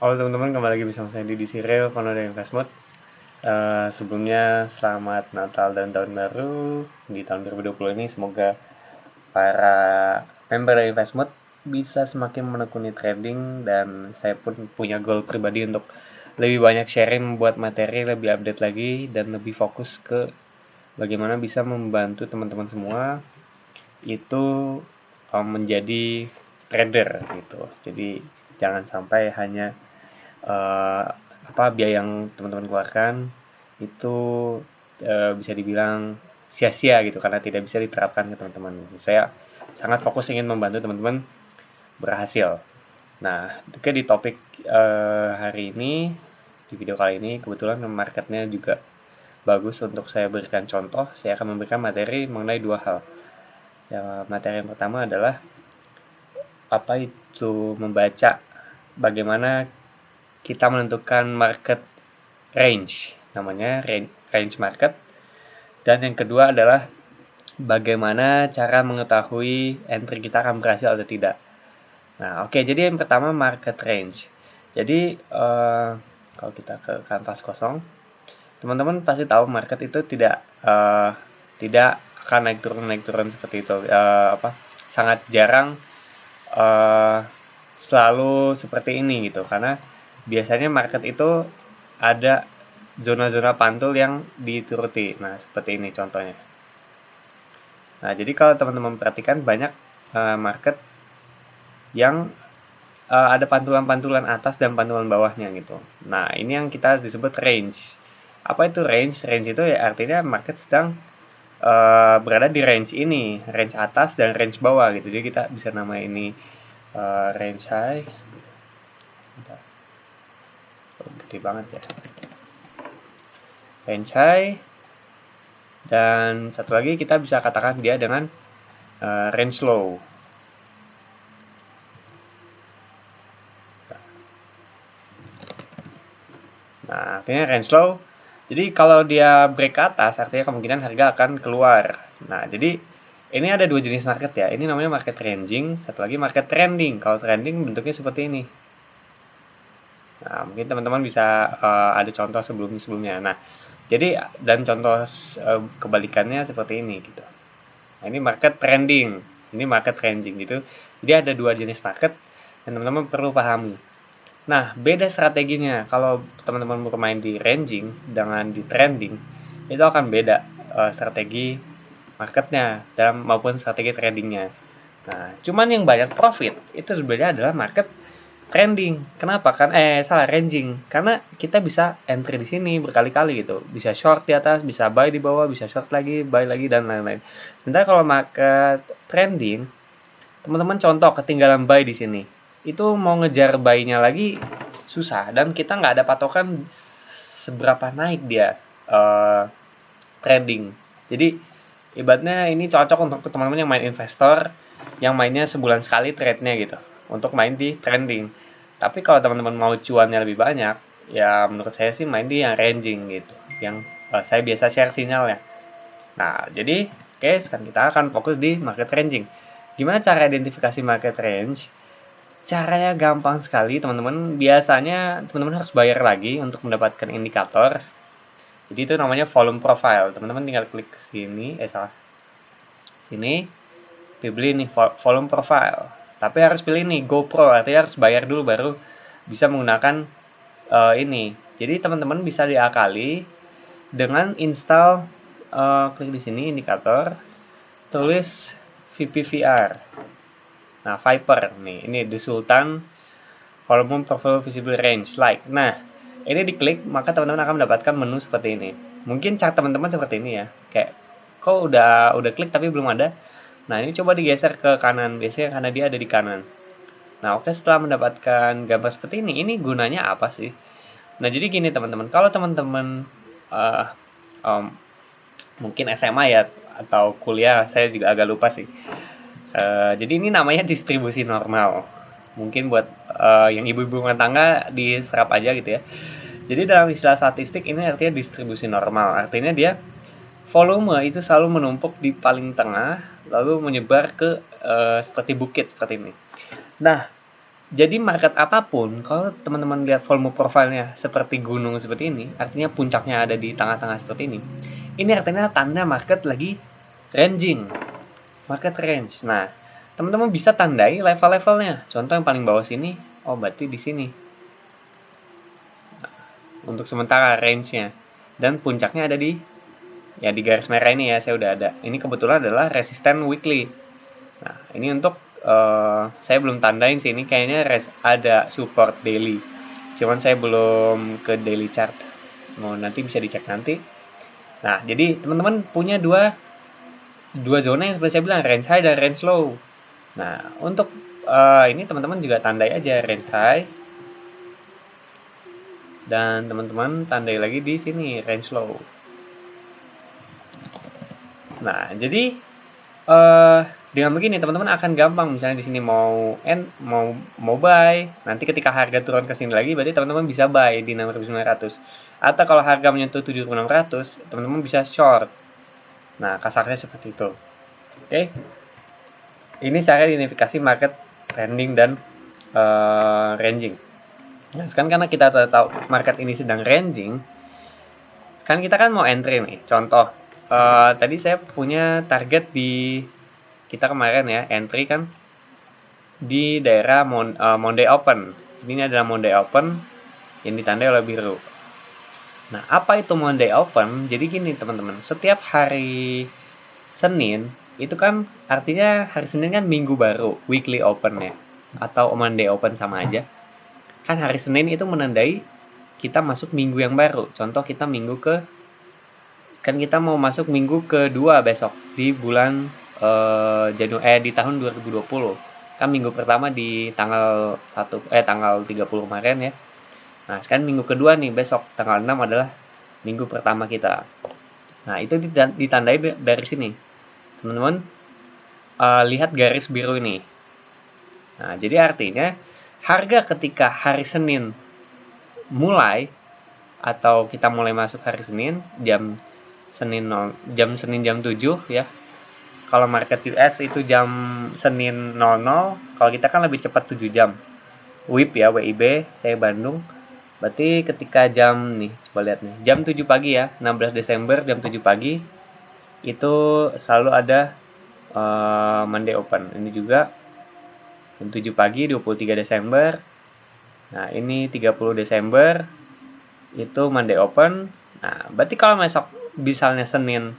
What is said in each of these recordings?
Halo teman-teman, kembali lagi bersama saya di Cyril, founder dari Investmode. Sebelumnya selamat Natal dan Tahun Baru di tahun 2020 ini. Semoga para member dari Investmode bisa semakin menekuni trading, dan saya pun punya goal pribadi untuk lebih banyak sharing, membuat materi lebih update lagi, dan lebih fokus ke bagaimana bisa membantu teman-teman semua itu menjadi trader gitu. Jadi jangan sampai hanya biaya yang teman-teman keluarkan itu bisa dibilang sia-sia gitu karena tidak bisa diterapkan ke teman-teman. Saya sangat fokus ingin membantu teman-teman berhasil. Nah, oke, di topik hari ini, di video kali ini kebetulan marketnya juga bagus untuk saya berikan contoh. Saya akan memberikan materi mengenai dua hal. Materi yang pertama adalah apa itu membaca, bagaimana kita menentukan market range, namanya range market. Dan yang kedua adalah bagaimana cara mengetahui entry kita akan berhasil atau tidak. Nah, oke, jadi yang pertama market range. Jadi kalau kita ke kanvas kosong, teman-teman pasti tahu market itu tidak akan naik turun seperti itu. Sangat jarang selalu seperti ini gitu, karena biasanya market itu ada zona-zona pantul yang dituruti. Nah, seperti ini contohnya. Nah, jadi kalau teman-teman perhatikan banyak market yang ada pantulan-pantulan atas dan pantulan bawahnya gitu. Nah, ini yang kita disebut range. Apa itu range? Range itu ya artinya market sedang berada di range ini, range atas dan range bawah gitu. Jadi kita bisa nama ini range high. Gede banget ya. Range high, dan satu lagi kita bisa katakan dia dengan range low. Nah, artinya range low. Jadi kalau dia break ke atas, artinya kemungkinan harga akan keluar. Nah, jadi ini ada dua jenis market ya. Ini namanya market ranging, satu lagi market trending. Kalau trending bentuknya seperti ini. Nah, mungkin teman-teman bisa ada contoh sebelumnya. Nah, jadi dan contoh kebalikannya seperti ini gitu. Nah, ini market trending, ini market ranging gitu. Jadi ada dua jenis market dan teman-teman perlu pahami. Nah, beda strateginya. Kalau teman-teman bermain di ranging dengan di trending, itu akan beda strategi marketnya dan maupun strategi tradingnya. Nah, cuman yang banyak profit itu sebenarnya adalah market trending. Kenapa? Kan ranging. Karena kita bisa entry di sini berkali-kali gitu. Bisa short di atas, bisa buy di bawah, bisa short lagi, buy lagi, dan lain-lain. Sementara kalau market trending, teman-teman contoh ketinggalan buy di sini. Itu mau ngejar buy-nya lagi susah, dan kita nggak ada patokan seberapa naik dia trading. Jadi ibaratnya ini cocok untuk teman-teman yang main investor, yang mainnya sebulan sekali trade-nya gitu, untuk main di trending. Tapi kalau teman-teman mau cuannya lebih banyak, ya menurut saya sih main di yang ranging gitu, yang saya biasa share sinyalnya. Nah, jadi sekarang kita akan fokus di market ranging. Gimana cara identifikasi market range? Caranya gampang sekali, teman-teman. Biasanya teman-teman harus bayar lagi untuk mendapatkan indikator. Jadi itu namanya volume profile. Teman-teman tinggal klik ke sini, sini, pilih nih volume profile. Tapi harus pilih nih GoPro, artinya harus bayar dulu baru bisa menggunakan ini. Jadi teman-teman bisa diakali dengan install, klik di sini indikator, tulis VPVR. Nah, Viper nih, ini The Sultan Volume Profile Visible Range like. Nah, ini diklik maka teman-teman akan mendapatkan menu seperti ini. Mungkin cat teman-teman seperti ini ya. Kayak kok udah klik tapi belum ada. Nah, ini coba digeser ke kanan, biasanya karena dia ada di kanan. Nah, oke, setelah mendapatkan gambar seperti ini gunanya apa sih? Nah, jadi gini teman-teman, kalau teman-teman mungkin SMA ya atau kuliah, saya juga agak lupa sih. Jadi ini namanya distribusi normal. Mungkin buat yang ibu-ibu rumah tangga diserap aja gitu ya. Jadi dalam istilah statistik ini artinya distribusi normal. Artinya dia volume itu selalu menumpuk di paling tengah lalu menyebar ke seperti bukit seperti ini. Nah, Jadi market apapun, kalau teman-teman lihat volume profilnya seperti gunung seperti ini, artinya puncaknya ada di tengah-tengah seperti ini artinya tanda market lagi ranging, market range. Nah, teman-teman bisa tandai level-levelnya. Contoh yang paling bawah sini, oh berarti di sini. Nah, untuk sementara range-nya. Dan puncaknya ada di garis merah ini ya, saya udah ada. Ini kebetulan adalah resisten weekly. Nah, ini untuk saya belum tandain sih, ini kayaknya ada support daily. Cuman saya belum ke daily chart. Mau nanti bisa dicek nanti. Nah, jadi teman-teman punya dua zona yang seperti saya bilang, range high dan range low. Nah, untuk ini teman-teman juga tandai aja range high. Dan teman-teman tandai lagi di sini range low. Nah, jadi dengan begini teman-teman akan gampang, misalnya di sini mau buy, nanti ketika harga turun ke sini lagi berarti teman-teman bisa buy di 6.900. Atau kalau harga menyentuh 7.600, teman-teman bisa short. Nah, kasarnya seperti itu. Oke. Ini cara identifikasi market trending dan ranging. Nah, sekarang karena kita tahu market ini sedang ranging, kan kita kan mau entry nih. Contoh, tadi saya punya target di kita kemarin ya, entry kan di daerah Monday Open. Ini adalah Monday Open yang ditandai oleh biru. Nah, apa itu Monday Open? Jadi gini teman-teman, setiap hari Senin itu kan artinya hari Senin kan minggu baru, weekly open ya, atau Monday Open sama aja. Kan hari Senin itu menandai kita masuk minggu yang baru. Contoh kita kan kita mau masuk minggu kedua besok di bulan di tahun 2020. Kan minggu pertama di tanggal 30 kemarin ya. Nah, sekarang minggu kedua nih besok tanggal 6 adalah minggu pertama kita. Nah, itu ditandai dari sini. Teman-teman lihat garis biru ini. Nah, jadi artinya harga ketika hari Senin mulai atau kita mulai masuk hari Senin jam Senin jam 7 ya. Kalau market US itu jam Senin 00, kalau kita kan lebih cepat 7 jam. WIB ya, WIB, saya Bandung. Berarti ketika jam nih, coba lihat nih, jam 7 pagi ya, 16 Desember jam 7 pagi itu selalu ada Monday Open. Ini juga jam 7 pagi 23 Desember. Nah, ini 30 Desember itu Monday Open. Nah, berarti kalau besok misalnya Senin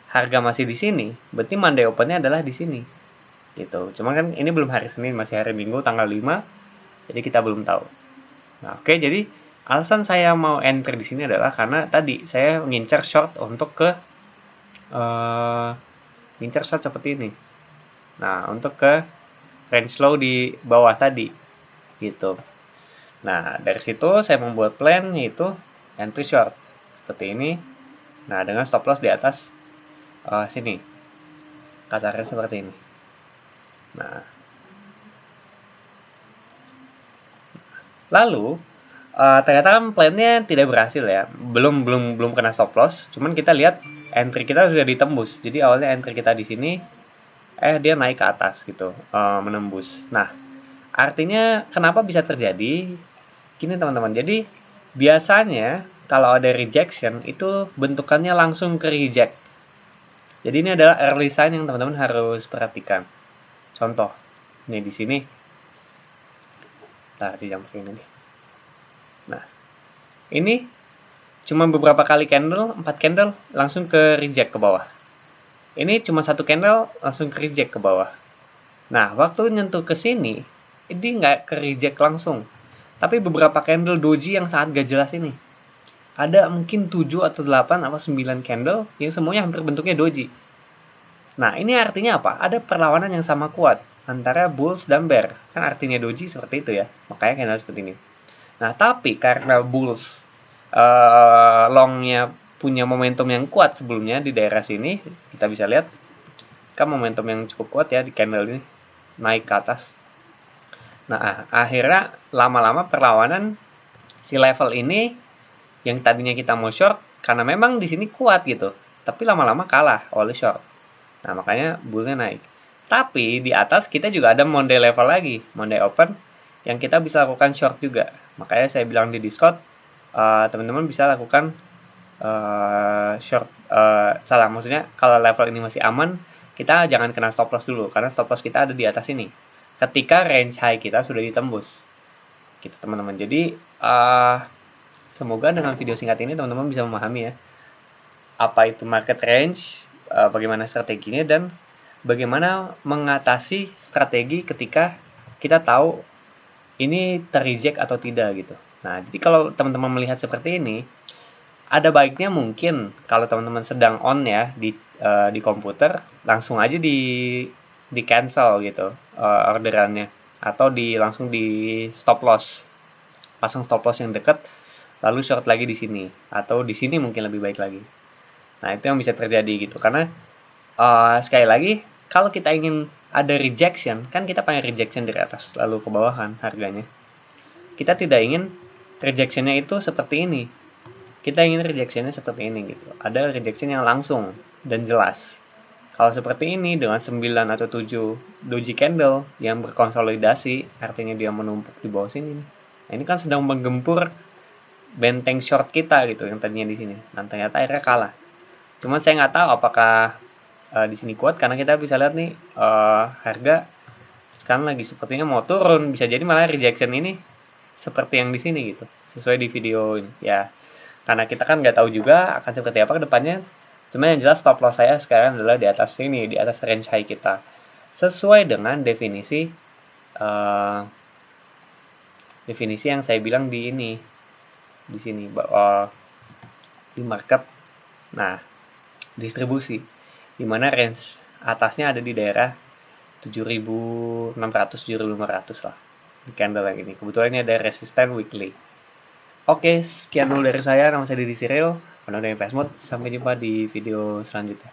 harga masih di sini, berarti Monday Open-nya adalah di sini. Gitu. Cuma kan ini belum hari Senin, masih hari Minggu tanggal 5. Jadi kita belum tahu. Nah, oke, jadi alasan saya mau entry di sini adalah karena tadi saya ngincar short untuk ngincar short seperti ini. Nah, untuk ke range low di bawah tadi. Gitu. Nah, dari situ saya membuat plan yaitu entry short seperti ini. Nah, dengan stop loss di atas sini. Kasarnya seperti ini. Nah, lalu ternyata kan plannya tidak berhasil ya. Belum kena stop loss. Cuman kita lihat entry kita sudah ditembus. Jadi awalnya entry kita di sini dia naik ke atas gitu, menembus. Nah, artinya kenapa bisa terjadi? Gini teman-teman. Jadi biasanya kalau ada rejection itu bentukannya langsung ke reject. Jadi ini adalah early sign yang teman-teman harus perhatikan. Contoh, nih di sini. Jam ini nih. Nah, ini cuma beberapa kali candle, 4 candle langsung ke reject ke bawah. Ini cuma satu candle langsung ke reject ke bawah. Nah, waktu nyentuh ke sini, ini nggak ke reject langsung. Tapi beberapa candle doji yang sangat gak jelas ini. Ada mungkin 7 atau 8 atau 9 candle yang semuanya hampir bentuknya doji. Nah, ini artinya apa? Ada perlawanan yang sama kuat antara bulls dan bear. Kan artinya doji seperti itu ya. Makanya candle seperti ini. Nah, tapi karena bulls longnya punya momentum yang kuat sebelumnya di daerah sini, kita bisa lihat kan momentum yang cukup kuat ya di candle ini naik ke atas. Nah, akhirnya lama-lama perlawanan si level ini yang tadinya kita mau short karena memang di sini kuat gitu, tapi lama-lama kalah oleh short. Nah, makanya bullnya naik. Tapi di atas kita juga ada Monday level lagi, Monday Open yang kita bisa lakukan short juga. Makanya saya bilang di Discord, teman-teman bisa lakukan short, salah, maksudnya kalau level ini masih aman, kita jangan kena stop loss dulu, karena stop loss kita ada di atas ini. Ketika range high kita sudah ditembus, gitu teman-teman. Jadi semoga dengan video singkat ini teman-teman bisa memahami ya, apa itu market range, bagaimana strateginya, dan bagaimana mengatasi strategi ketika kita tahu ini ter-reject atau tidak gitu. Nah, jadi kalau teman-teman melihat seperti ini, ada baiknya mungkin kalau teman-teman sedang on ya di komputer, langsung aja di cancel gitu orderannya, atau langsung di stop loss, pasang stop loss yang dekat, lalu short lagi di sini, atau di sini mungkin lebih baik lagi. Nah, itu yang bisa terjadi gitu, karena sekali lagi, kalau kita ingin ada rejection, kan kita pengen rejection dari atas lalu ke bawahan harganya. Kita tidak ingin rejectionnya itu seperti ini. Kita ingin rejectionnya seperti ini gitu. Ada rejection yang langsung dan jelas. Kalau seperti ini dengan 9 atau 7 doji candle yang berkonsolidasi, artinya dia menumpuk di bawah sini. Nah, ini kan sedang menggempur benteng short kita gitu yang tadinya di sini. Dan ternyata akhirnya kalah. Cuman saya nggak tahu apakah di sini kuat, karena kita bisa lihat nih harga sekarang lagi sepertinya mau turun, bisa jadi malah rejection ini seperti yang di sini gitu, sesuai di video ini ya, karena kita kan nggak tahu juga akan seperti apa ke depannya. Cuma yang jelas stop loss saya sekarang adalah di atas sini, di atas range high kita, sesuai dengan definisi yang saya bilang di sini bahwa di market, nah distribusi, dimana range atasnya ada di daerah 7.600 7.500 lah di candle yang ini. Kebetulan ini ada resisten weekly. Oke, sekian dulu dari saya. Nama saya Didi Cyril, founder dari Investmode. Sampai jumpa di video selanjutnya.